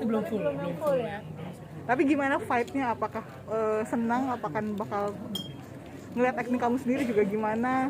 belum full ya. Tapi gimana vibe-nya? Apakah senang? Apakah bakal ngeliat acting kamu sendiri juga gimana?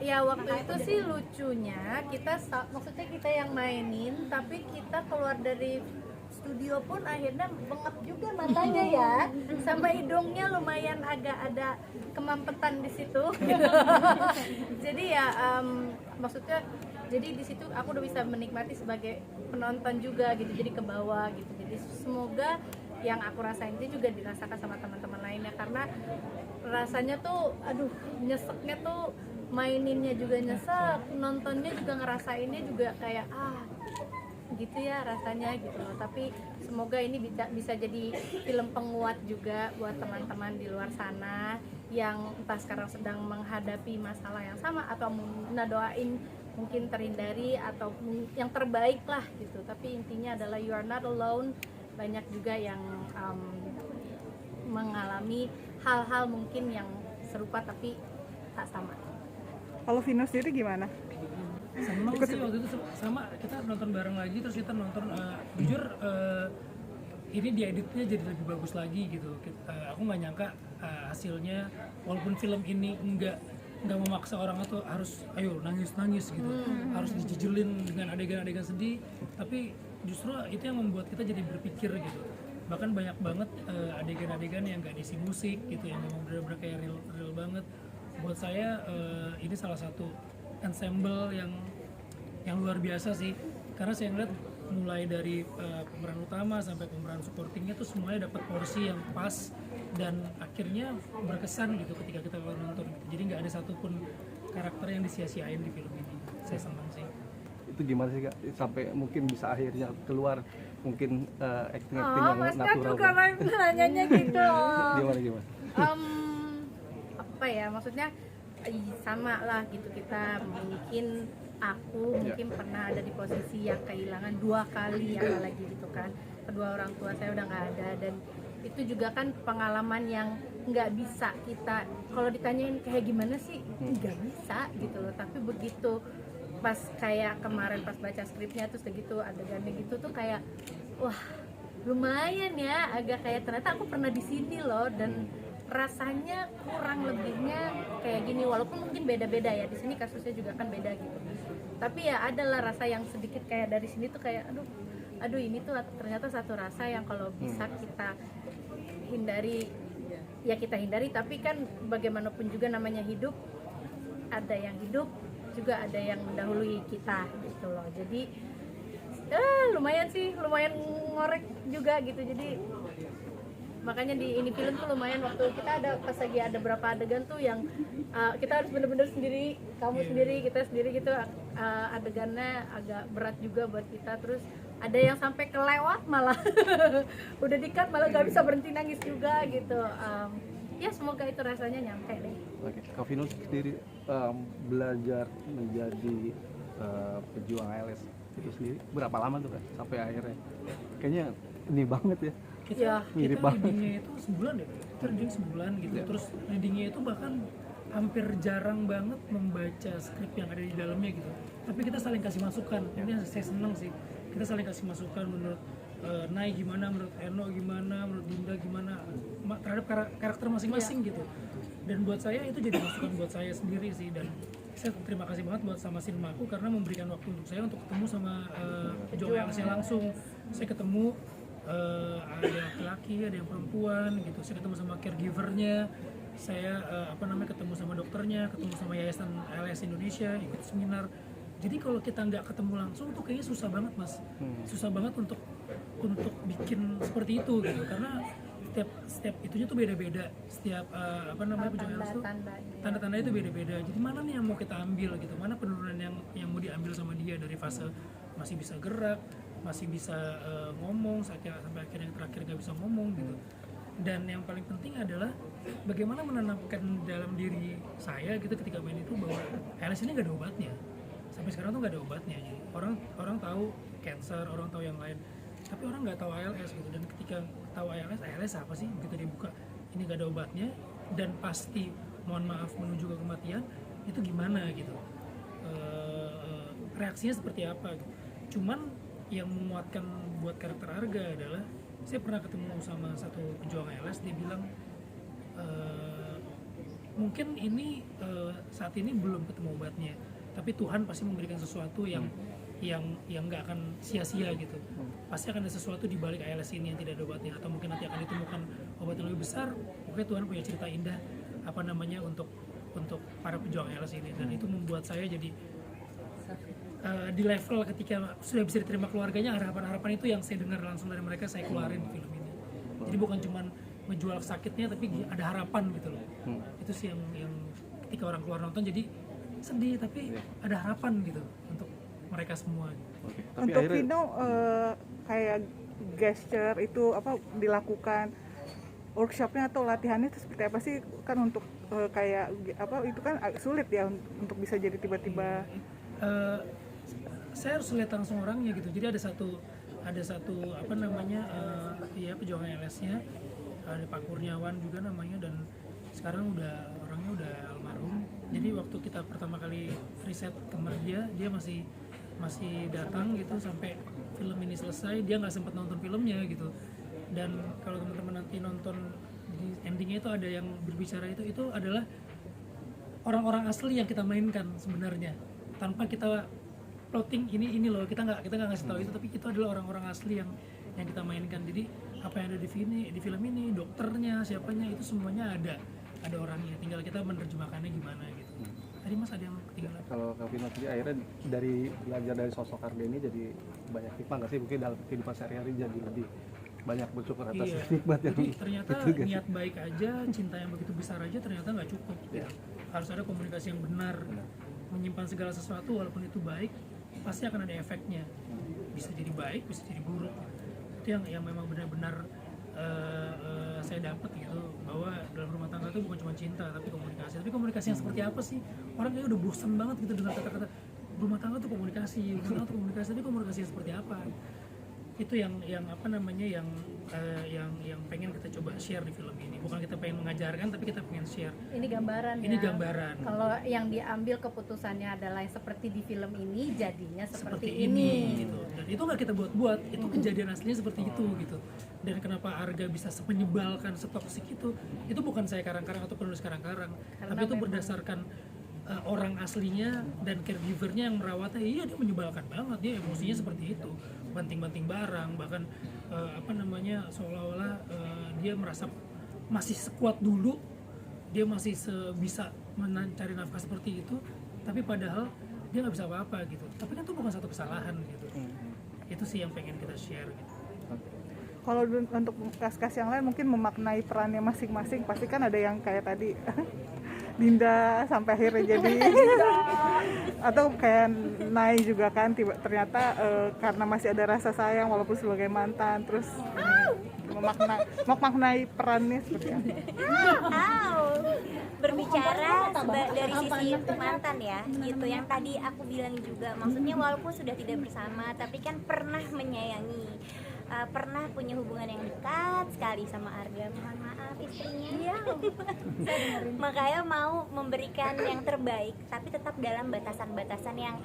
Ya waktu itu sih lucunya maksudnya kita yang mainin, tapi kita keluar dari studio pun akhirnya bengap juga matanya ya, sama hidungnya lumayan agak ada kemampetan di situ. Jadi ya maksudnya jadi di situ aku udah bisa menikmati sebagai penonton juga gitu, jadi ke bawah gitu. Jadi semoga yang aku rasain itu juga dirasakan sama teman-teman lainnya, karena rasanya tuh nyeseknya tuh, maininnya juga nyesek, nontonnya juga ngerasainnya juga kayak gitu ya rasanya gitu loh. Tapi semoga ini bisa jadi film penguat juga buat teman-teman di luar sana yang entah sekarang sedang menghadapi masalah yang sama atau doain mungkin terhindari atau yang terbaik lah gitu. Tapi intinya adalah you are not alone. Banyak juga yang mengalami hal-hal mungkin yang serupa tapi tak sama. Kalau Vino sendiri gimana? Sama sih waktu itu sama, kita nonton bareng lagi, terus kita nonton jujur ini dieditnya jadi lebih bagus lagi gitu. Aku nggak nyangka hasilnya, walaupun film ini nggak memaksa orang itu harus ayo nangis gitu, harus dijejelin dengan adegan-adegan sedih, tapi justru itu yang membuat kita jadi berpikir gitu. Bahkan banyak banget adegan-adegan yang nggak diisi musik gitu, yang memang benar-benar kayak real banget. Buat saya ini salah satu ensemble yang luar biasa sih, karena saya ngeliat mulai dari pemeran utama sampai pemeran supportingnya tuh semuanya dapat porsi yang pas dan akhirnya berkesan gitu ketika kita nonton. Jadi nggak ada satupun karakter yang disia-siain di film ini. Saya senang sih. Itu gimana sih Kak, sampai mungkin bisa akhirnya keluar mungkin acting yang natural? Juga nanyanya gitu. Gimana? Apa ya, maksudnya sama lah gitu, kita mungkin pernah ada di posisi yang kehilangan 2 kali apalagi gitu kan, kedua orang tua saya udah nggak ada, dan itu juga kan pengalaman yang nggak bisa kita kalau ditanyain kayak gimana sih nggak bisa gitu loh. Tapi begitu pas kayak kemarin pas baca skripnya terus begitu adegannya gitu tuh kayak wah lumayan ya, agak kayak ternyata aku pernah di sini loh, dan rasanya kurang lebihnya kayak gini, walaupun mungkin beda-beda ya, di sini kasusnya juga kan beda gitu. Tapi ya adalah rasa yang sedikit kayak dari sini tuh kayak aduh ini tuh ternyata satu rasa yang kalau bisa kita hindari ya kita hindari, tapi kan bagaimanapun juga namanya hidup, ada yang hidup juga ada yang mendahului kita gitu loh. Jadi lumayan ngorek juga gitu. Jadi makanya di ini film tuh lumayan, waktu kita ada pas lagi ada berapa adegan tuh yang kita harus bener-bener sendiri, kamu sendiri, kita sendiri gitu, adegannya agak berat juga buat kita. Terus ada yang sampai kelewat malah udah di-cut malah gak bisa berhenti nangis juga gitu. Ya semoga itu rasanya nyampe deh. Oke, Kak Vino sendiri belajar menjadi pejuang ALS itu sendiri berapa lama tuh Kak sampai akhirnya? Kayaknya ini banget ya. Kita Mirip banget. readingnya itu sebulan ya, kita reading sebulan gitu. Terus readingnya itu bahkan hampir jarang banget membaca skrip yang ada di dalamnya gitu. Tapi kita saling kasih masukan. Ini saya seneng sih. Kita saling kasih masukan menurut Nay gimana, menurut Eno gimana, menurut Dinda gimana, terhadap karakter masing-masing gitu. Dan buat saya itu jadi masukan buat saya sendiri sih. Dan saya terima kasih banget buat sama Sinmaku karena memberikan waktu untuk saya untuk ketemu sama pejuang ALS langsung. Saya ketemu ada laki-laki, ada yang perempuan gitu. Saya ketemu sama caregivernya, saya ketemu sama dokternya, ketemu sama Yayasan ALS Indonesia, ikut seminar. Jadi kalau kita nggak ketemu langsung tuh kayaknya susah banget mas, susah banget untuk bikin seperti itu gitu, karena setiap itunya tuh beda-beda, setiap pejuang ALS tuh tanda-tanda itu beda-beda. Jadi mana nih yang mau kita ambil gitu, mana penurunan yang mau diambil sama dia dari fase masih bisa gerak, masih bisa ngomong sampai akhirnya yang terakhir nggak bisa ngomong gitu. Dan yang paling penting adalah bagaimana menanamkan dalam diri saya gitu ketika main itu bahwa ALS ini nggak ada obatnya. Sampai sekarang tuh nggak ada obatnya. Jadi orang tahu cancer, orang tahu yang lain, tapi orang nggak tahu ALS gitu. Dan ketika tahu ALS apa sih? Begitu dibuka ini nggak ada obatnya dan pasti mohon maaf menuju ke kematian, itu gimana gitu? Reaksinya seperti apa gitu. Cuman yang menguatkan buat karakter Arga adalah saya pernah ketemu sama satu pejuang ALS, dia bilang mungkin ini saat ini belum ketemu obatnya, tapi Tuhan pasti memberikan sesuatu yang nggak akan sia-sia gitu. Pasti akan ada sesuatu di balik ALS ini yang tidak ada obatnya, atau mungkin nanti akan ditemukan obat yang lebih besar. Pokoknya Tuhan punya cerita indah untuk para pejuang ALS ini, dan itu membuat saya jadi di level ketika sudah bisa diterima keluarganya, harapan-harapan itu yang saya dengar langsung dari mereka, saya keluarin di film ini. Jadi bukan cuma ngejual sakitnya, tapi ada harapan gitu loh. Itu sih yang ketika orang keluar nonton jadi sedih, tapi ada harapan gitu untuk mereka semua. Tapi Untuk akhirnya Vino kayak gesture itu apa dilakukan workshopnya atau latihannya itu seperti apa sih, kan untuk kayak apa itu kan sulit ya untuk bisa jadi tiba-tiba. Saya harus lihat langsung orangnya gitu. Jadi ada satu apa namanya ya pejuang ALS-nya, ada Pak Kurniawan juga namanya, dan sekarang orangnya udah almarhum. Jadi waktu kita pertama kali riset kamar dia masih datang gitu sampai film ini selesai, dia nggak sempat nonton filmnya gitu. Dan kalau teman-teman nanti nonton di endingnya itu ada yang berbicara, itu adalah orang-orang asli yang kita mainkan sebenarnya, tanpa kita plotting ini loh, kita nggak ngasih tahu itu, tapi itu adalah orang-orang asli yang kita mainkan. Jadi apa yang ada di film ini, dokternya, siapanya, itu semuanya ada orangnya, tinggal kita menerjemahkannya gimana gitu. Tadi Mas ada yang ketinggalan. kalau Kak Vino sendiri akhirnya dari belajar dari sosok Arga ini jadi banyak hikmah nggak sih, mungkin dalam kehidupan sehari-hari jadi lebih banyak bersyukur atas nikmat yang Jadi ternyata itu nggak sih? niat baik aja, cinta yang begitu besar aja ternyata nggak cukup. Harus ada komunikasi yang benar. Menyimpan segala sesuatu walaupun itu baik, pasti akan ada efeknya. Bisa jadi baik, bisa jadi buruk. Itu yang memang benar-benar saya dapat gitu, bahwa dalam rumah tangga itu bukan cuma cinta tapi komunikasi. Tapi komunikasi yang seperti apa sih? Orang kayaknya udah bosan banget gitu dengar kata-kata rumah tangga tuh komunikasi, tapi komunikasi yang seperti apa? Itu yang apa namanya yang pengen kita coba share di film ini. Bukan kita pengen mengajarkan, tapi kita pengen share. Ini gambaran. Ini gambaran. Kalau yang diambil keputusannya adalah seperti di film ini, jadinya seperti ini gitu. Dan itu nggak kita buat-buat, itu kejadian aslinya seperti itu gitu. Dan kenapa Arga bisa menyebalkan, setoksik itu bukan saya karang-karang atau penulis karang-karang, tapi itu berdasarkan orang aslinya dan caregivernya yang merawatnya. Iya, dia menyebalkan banget, dia emosinya seperti itu, banting-banting barang, bahkan apa namanya seolah-olah dia merasa masih sekuat dulu, dia masih bisa mencari nafkah seperti itu, tapi padahal dia nggak bisa apa-apa gitu. Tapi kan itu bukan satu kesalahan gitu. Itu sih yang pengen kita share gitu. Kalau untuk kas-kas yang lain mungkin memaknai perannya masing-masing, pasti kan ada yang kayak tadi Dinda sampai akhirnya jadi atau kayak Nai juga kan ternyata karena masih ada rasa sayang walaupun sebagai mantan, terus memaknai perannya seperti apa? Berbicara dari sisi mantan ya, gitu yang tadi aku bilang juga, maksudnya walaupun sudah tidak bersama tapi kan pernah menyayangi, pernah punya hubungan yang dekat sekali sama Arga. Mohon maaf istrinya. Makanya mau memberikan yang terbaik, tapi tetap dalam batasan-batasan yang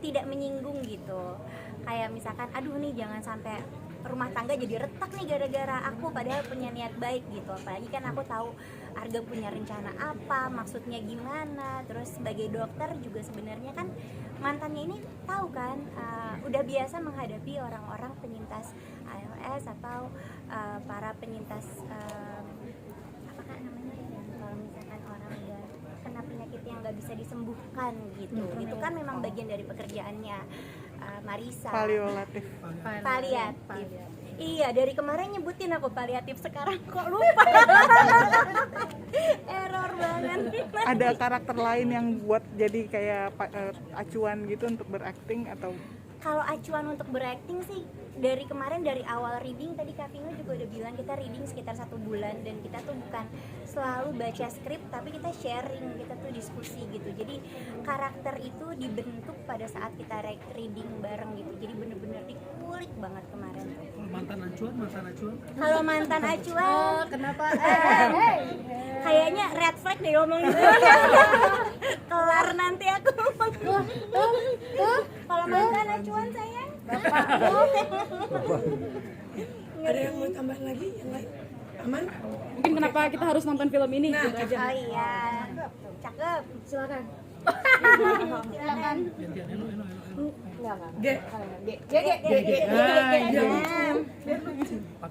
tidak menyinggung gitu. Kayak misalkan, aduh nih jangan sampai rumah tangga jadi retak nih gara-gara aku padahal punya niat baik gitu. Apalagi kan aku tahu Arga punya rencana apa, maksudnya gimana. Terus sebagai dokter juga sebenarnya kan mantannya ini tahu kan udah biasa menghadapi orang-orang penyintas ALS atau para penyintas apa kan namanya kalau misalkan orang udah kena penyakit yang nggak bisa disembuhkan gitu. Itu kan memang bagian dari pekerjaannya Marisa. Paliatif. Iya, dari kemarin nyebutin aku paliatif, sekarang kok lupa. Error banget. Ada karakter lain yang buat jadi kayak acuan gitu untuk berakting atau? Kalau acuan untuk berakting sih dari kemarin, dari awal reading tadi Kak Vino juga udah bilang kita reading sekitar 1 bulan, dan kita tuh bukan selalu baca skrip tapi kita sharing, kita tuh diskusi gitu. Jadi karakter itu dibentuk pada saat kita reading bareng gitu. Jadi bener-bener dikulik banget kemarin. Mantan acuan. Kalau mantan acuan, Kenapa? kayaknya red flag deh ngomong gitu. Kelar nanti aku ngomong. Kalau mantan acuan sayang. Ada yang mau tambahin lagi yang lain? Aman? Mungkin kenapa kita harus nonton film ini gitu aja. Oh iya, cakep. Silakan. Silakan. Gantian, eno. G.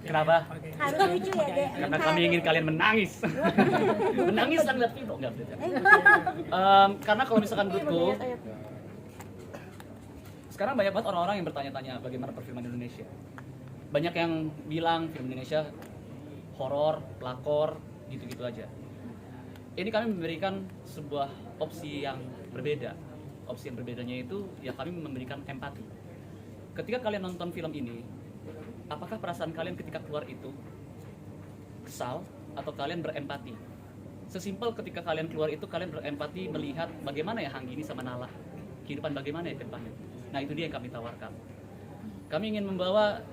Kenapa? Harus lucu ya, Dek. Karena kami ingin kalian menangis. Menangis dan lihat film enggak beda. Karena kalau misalkan menurutku sekarang banyak banget orang-orang yang bertanya-tanya bagaimana perfilman Indonesia. Banyak yang bilang film Indonesia horor, pelakor, gitu-gitu aja. Ini kami memberikan sebuah opsi yang berbeda. Opsi yang berbedanya itu ya kami memberikan empati. Ketika kalian nonton film ini, apakah perasaan kalian ketika keluar itu kesal atau kalian berempati? Sesimpel ketika kalian keluar itu kalian berempati melihat bagaimana ya Hanggini sama Nala, kehidupan bagaimana ya ke depannya. Nah itu dia yang kami tawarkan. Kami ingin membawa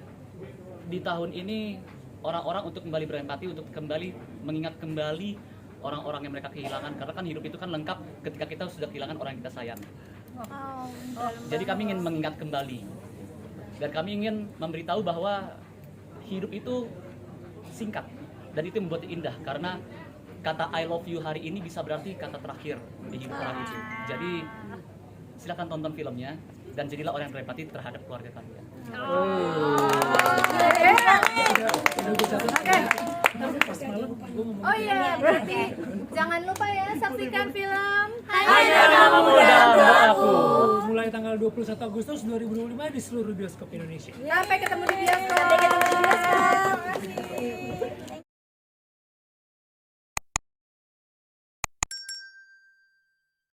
di tahun ini orang-orang untuk kembali berempati, untuk kembali mengingat kembali orang-orang yang mereka kehilangan, karena kan hidup itu kan lengkap ketika kita sudah kehilangan orang yang kita sayang. Jadi kami ingin mengingat kembali dan kami ingin memberitahu bahwa hidup itu singkat dan itu membuat indah, karena kata I love you hari ini bisa berarti kata terakhir di hidup orang itu. Jadi silakan tonton filmnya dan jadilah orang yang berempati terhadap keluarga kalian. Oh iya, berarti jangan lupa ya saksikan film Hanya Nama Muda Mbak Aku. Mulai tanggal 21 Agustus 2025 di seluruh bioskop Indonesia. Sampai ketemu di bioskop. Sampai ketemu di bioskop.